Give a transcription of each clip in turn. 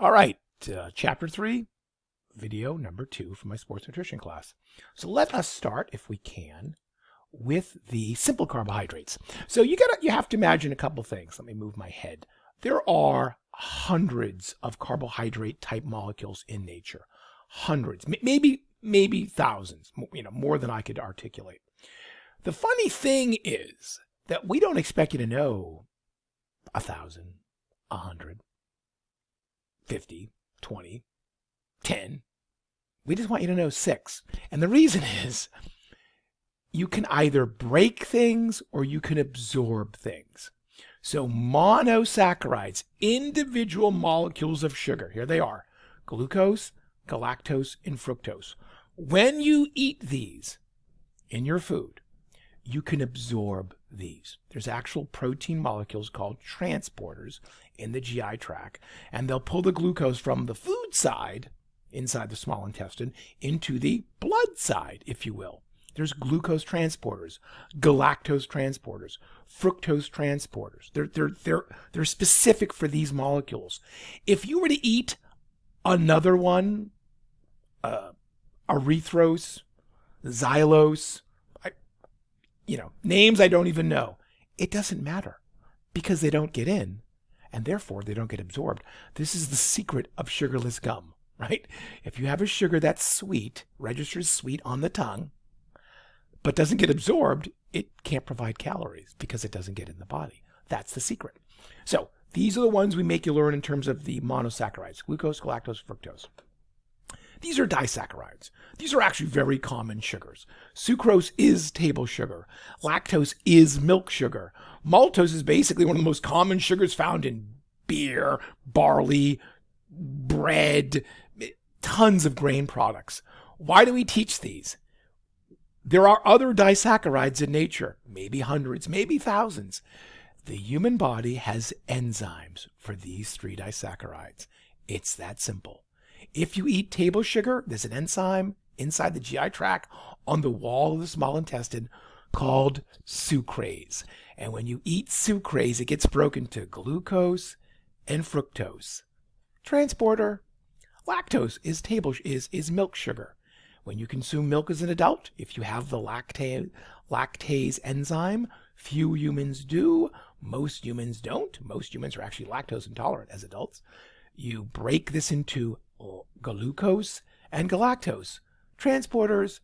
All right, chapter 3, video number 2 from my sports nutrition class. So let us start, if we can, with the simple carbohydrates. So you have to imagine a couple things. Let me move my head. There are hundreds of carbohydrate type molecules in nature. Hundreds, maybe thousands, more than I could articulate. The funny thing is that we don't expect you to know 1,000, 100, 50, 20, 10. We just want you to know 6. And the reason is you can either break things or you can absorb things. So monosaccharides, individual molecules of sugar, here they are, glucose, galactose, and fructose. When you eat these in your food, you can absorb these. There's actual protein molecules called transporters in the GI tract, and they'll pull the glucose from the food side, inside the small intestine, into the blood side, if you will. There's glucose transporters, galactose transporters, fructose transporters. They're specific for these molecules. If you were to eat another one, erythros, xylose, names I don't even know, it doesn't matter because they don't get in and therefore they don't get absorbed. This is the secret of sugarless gum, right? If you have a sugar that's sweet, registers sweet on the tongue, but doesn't get absorbed, it can't provide calories because it doesn't get in the body. That's the secret. So these are the ones we make you learn in terms of the monosaccharides: glucose, galactose, fructose. These are disaccharides. These are actually very common sugars. Sucrose is table sugar. Lactose is milk sugar. Maltose is basically one of the most common sugars found in beer, barley, bread, tons of grain products. Why do we teach these? There are other disaccharides in nature, maybe hundreds, maybe thousands. The human body has enzymes for these 3 disaccharides. It's that simple. If you eat table sugar, there's an enzyme inside the GI tract on the wall of the small intestine called sucrase. And when you eat sucrase, it gets broken to glucose and fructose. Transporter. Lactose is milk sugar. When you consume milk as an adult, if you have the lactase enzyme, few humans do, most humans don't. Most humans are actually lactose intolerant as adults. You break this into glucose and galactose transporters.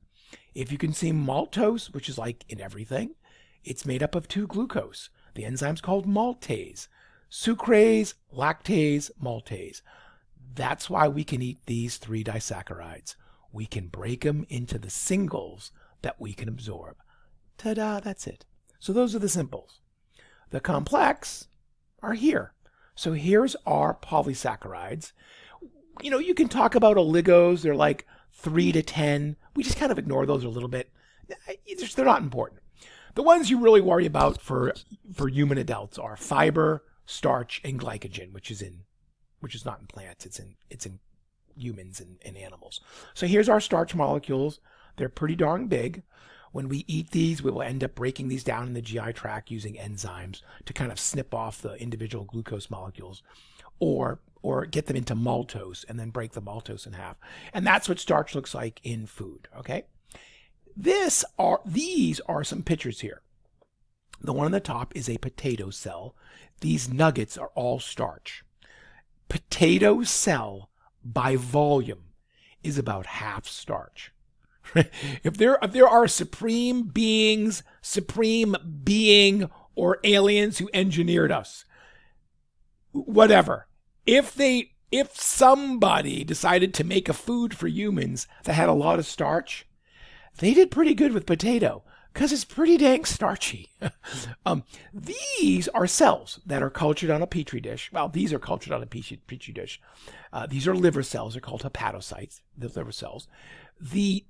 If you consume maltose, which is like in everything, it's made up of 2 glucose. The enzyme's called maltase. Sucrase, lactase, maltase. That's why we can eat these 3 disaccharides. We can break them into the singles that we can absorb. Ta-da, that's it. So those are the simples. The complex are here. So here's our polysaccharides. You can talk about oligos. They're like 3 to 10. We just kind of ignore those a little bit. They're not important. The ones you really worry about for human adults are fiber, starch, and glycogen, which is not in plants. It's in humans and animals. So here's our starch molecules. They're pretty darn big. When we eat these, we will end up breaking these down in the GI tract using enzymes to kind of snip off the individual glucose molecules, or get them into maltose and then break the maltose in half. And that's what starch looks like in food, okay? These are some pictures here. The one on the top is a potato cell. These nuggets are all starch. Potato cell by volume is about half starch. If there are supreme being or aliens who engineered us, whatever, if somebody decided to make a food for humans that had a lot of starch, they did pretty good with potato because it's pretty dang starchy. These are cells that are cultured on a petri dish. Well, these are cultured on a petri dish. These are liver cells. They're called hepatocytes, the liver cells. The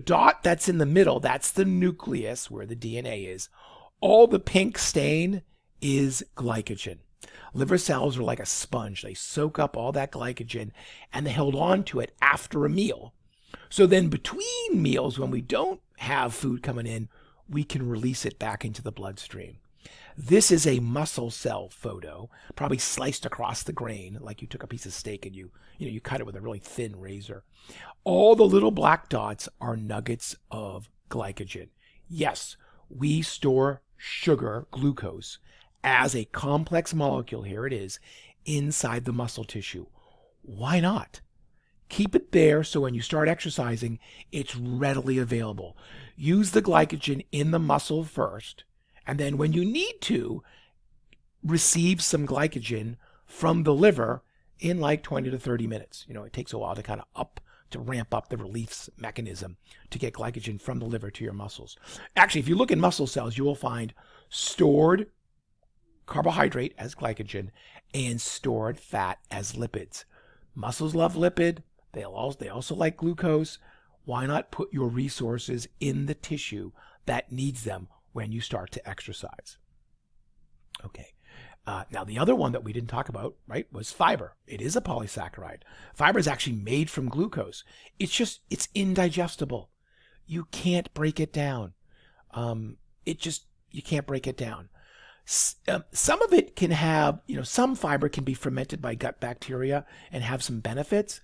dot that's in the middle, that's the nucleus where the DNA is. All the pink stain is glycogen. Liver cells are like a sponge. They soak up all that glycogen and they hold on to it after a meal. So then between meals, when we don't have food coming in, we can release it back into the bloodstream. This is a muscle cell photo, probably sliced across the grain, like you took a piece of steak and you cut it with a really thin razor. All the little black dots are nuggets of glycogen. Yes, we store sugar, glucose, as a complex molecule, here it is, inside the muscle tissue. Why not? Keep it there so when you start exercising, it's readily available. Use the glycogen in the muscle first, and then when you need to, receive some glycogen from the liver in like 20 to 30 minutes. It takes a while to ramp up the release mechanism to get glycogen from the liver to your muscles. Actually, if you look in muscle cells, you will find stored carbohydrate as glycogen and stored fat as lipids. Muscles love lipid. They also like glucose. Why not put your resources in the tissue that needs them when you start to exercise? Okay. Now, the other one that we didn't talk about, right, was fiber. It is a polysaccharide. Fiber is actually made from glucose. It's indigestible. You can't break it down. You can't break it down. Some of it can have, some fiber can be fermented by gut bacteria and have some benefits.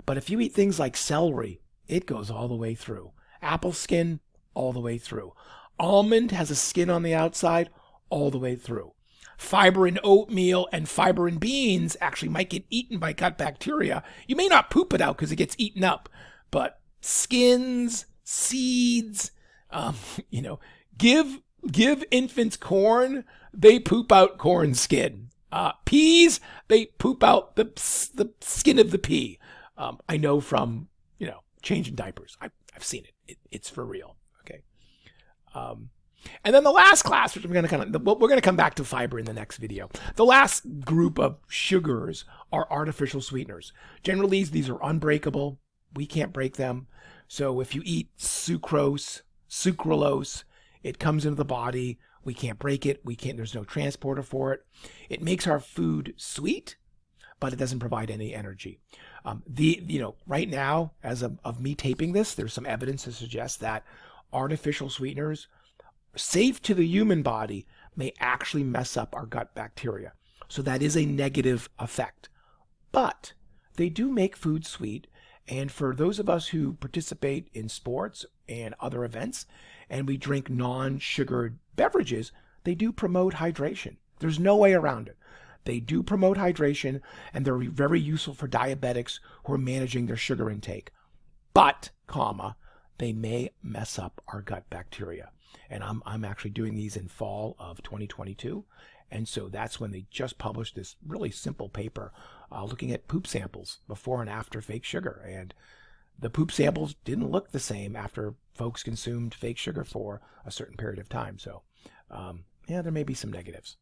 But if you eat things like celery, it goes all the way through. Apple skin, all the way through. Almond has a skin on the outside, all the way through. Fiber in oatmeal and fiber in beans actually might get eaten by gut bacteria. You may not poop it out because it gets eaten up, but skins, seeds, give infants corn, they poop out corn skin. Peas, they poop out the skin of the pea. I know from, changing diapers. I've seen it. It's for real. Okay. And then the last class, which we're going to come back to fiber in the next video. The last group of sugars are artificial sweeteners. Generally, these are unbreakable. We can't break them. So if you eat sucrose, sucralose, it comes into the body. We can't break it. There's no transporter for it. It makes our food sweet, but it doesn't provide any energy. Right now, as of me taping this, there's some evidence to suggest that artificial sweeteners, safe to the human body, may actually mess up our gut bacteria. So that is a negative effect. But they do make food sweet. And for those of us who participate in sports and other events, and we drink non-sugared beverages, they do promote hydration. There's no way around it. They do promote hydration, and they're very useful for diabetics who are managing their sugar intake. But, they may mess up our gut bacteria. And I'm actually doing these in fall of 2022. And so that's when they just published this really simple paper looking at poop samples before and after fake sugar. And the poop samples didn't look the same after folks consumed fake sugar for a certain period of time. So, there may be some negatives.